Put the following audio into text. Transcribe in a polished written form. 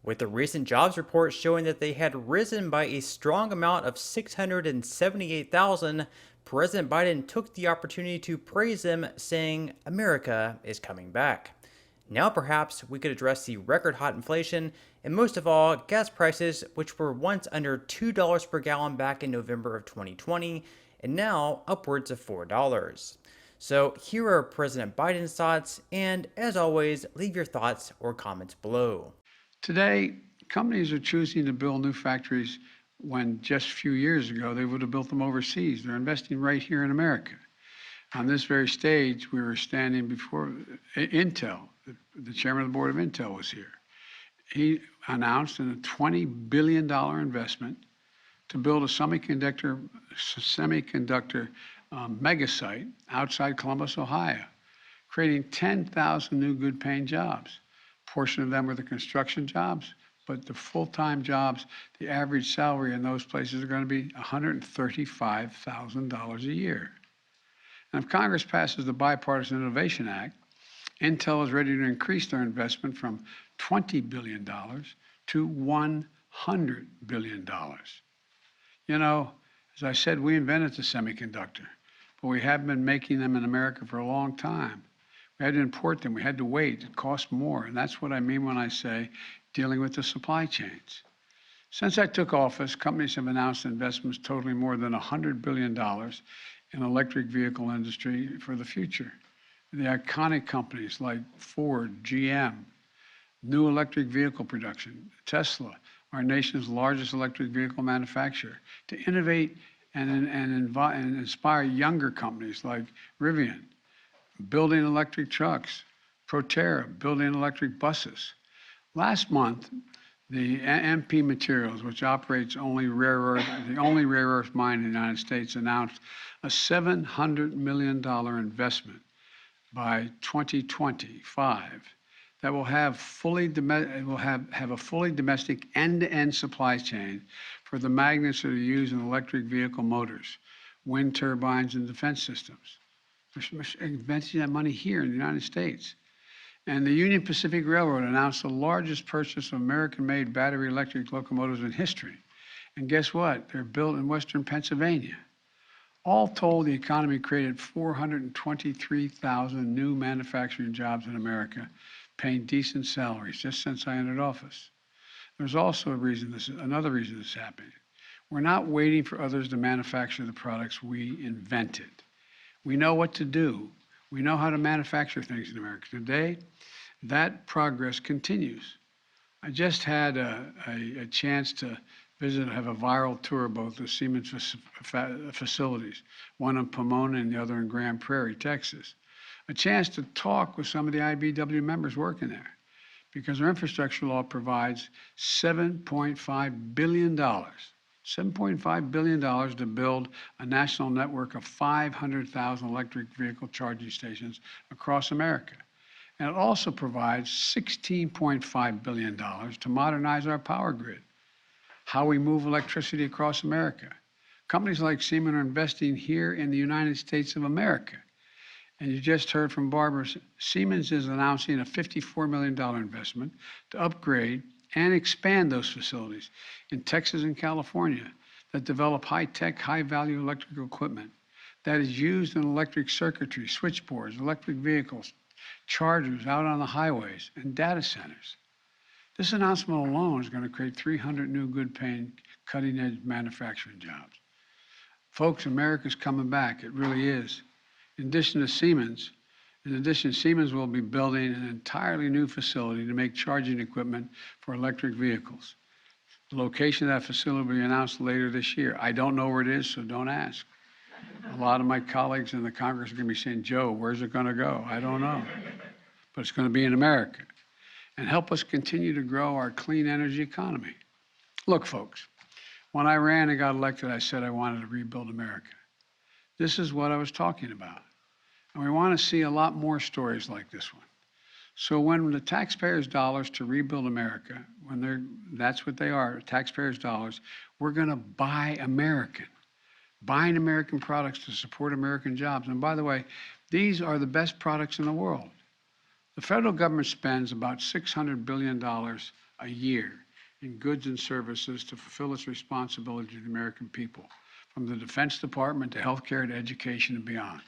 with the recent jobs report showing that they had risen by a strong amount of 678,000. President Biden took the opportunity to praise them, saying, America is coming back. Now, perhaps we could address the record hot inflation and, most of all, gas prices, which were once under $2 per gallon back in November of 2020 and now upwards of $4. So, here are President Biden's thoughts, and as always, leave your thoughts or comments below. Today, companies are choosing to build new factories when just a few years ago they would have built them overseas. They're investing right here in America. On this very stage, we were standing before Intel. The chairman of the board of Intel was here. He announced a $20 billion investment to build a semiconductor mega site outside Columbus, Ohio, creating 10,000 new good-paying jobs. A portion of them are the construction jobs, but the full-time jobs, the average salary in those places are going to be $135,000 a year. And if Congress passes the Bipartisan Innovation Act, Intel is ready to increase their investment from $20 billion to $100 billion. You know, as I said, we invented the semiconductor, but we have been making them in America for a long time. We had to import them. We had to wait. It cost more. And that's what I mean when I say dealing with the supply chains. Since I took office, companies have announced investments totaling more than $100 billion in electric vehicle industry for the future. The iconic companies like Ford, GM, new electric vehicle production, Tesla, our nation's largest electric vehicle manufacturer, to innovate and inspire younger companies like Rivian, building electric trucks, Proterra, building electric buses. Last month, the MP Materials, which operates the only rare earth mine in the United States, announced a $700 million investment by 2025 that will have a fully domestic end-to-end supply chain for the magnets that are used in electric vehicle motors, wind turbines, and defense systems. We're investing that money here in the United States. And the Union Pacific Railroad announced the largest purchase of American-made battery electric locomotives in history. And guess what? They're built in Western Pennsylvania. All told, the economy created 423,000 new manufacturing jobs in America, paying decent salaries just since I entered office. There's also another reason this is happening. We're not waiting for others to manufacture the products we invented. We know what to do. We know how to manufacture things in America. Today, that progress continues. I just had a chance to have a viral tour of both the Siemens facilities, one in Pomona and the other in Grand Prairie, Texas. A chance to talk with some of the IBEW members working there, because our infrastructure law provides $7.5 billion to build a national network of 500,000 electric vehicle charging stations across America. And it also provides $16.5 billion to modernize our power grid, how we move electricity across America. Companies like Siemens are investing here in the United States of America. And you just heard from Barbara, Siemens is announcing a $54 million investment to upgrade and expand those facilities in Texas and California that develop high-tech, high-value electrical equipment that is used in electric circuitry, switchboards, electric vehicles, chargers out on the highways, and data centers. This announcement alone is going to create 300 new good-paying, cutting-edge manufacturing jobs. Folks, America's coming back. It really is. In addition, Siemens will be building an entirely new facility to make charging equipment for electric vehicles. The location of that facility will be announced later this year. I don't know where it is, so don't ask. A lot of my colleagues in the Congress are going to be saying, Joe, where's it going to go? I don't know. But it's going to be in America and help us continue to grow our clean energy economy. Look, folks, when I ran and got elected, I said I wanted to rebuild America. This is what I was talking about. And we want to see a lot more stories like this one. So when the taxpayers' dollars to rebuild America, that's what they are, taxpayers' dollars, we're going to buy American, buying American products to support American jobs. And by the way, these are the best products in the world. The federal government spends about $600 billion a year in goods and services to fulfill its responsibility to the American people, from the Defense Department to healthcare to education and beyond.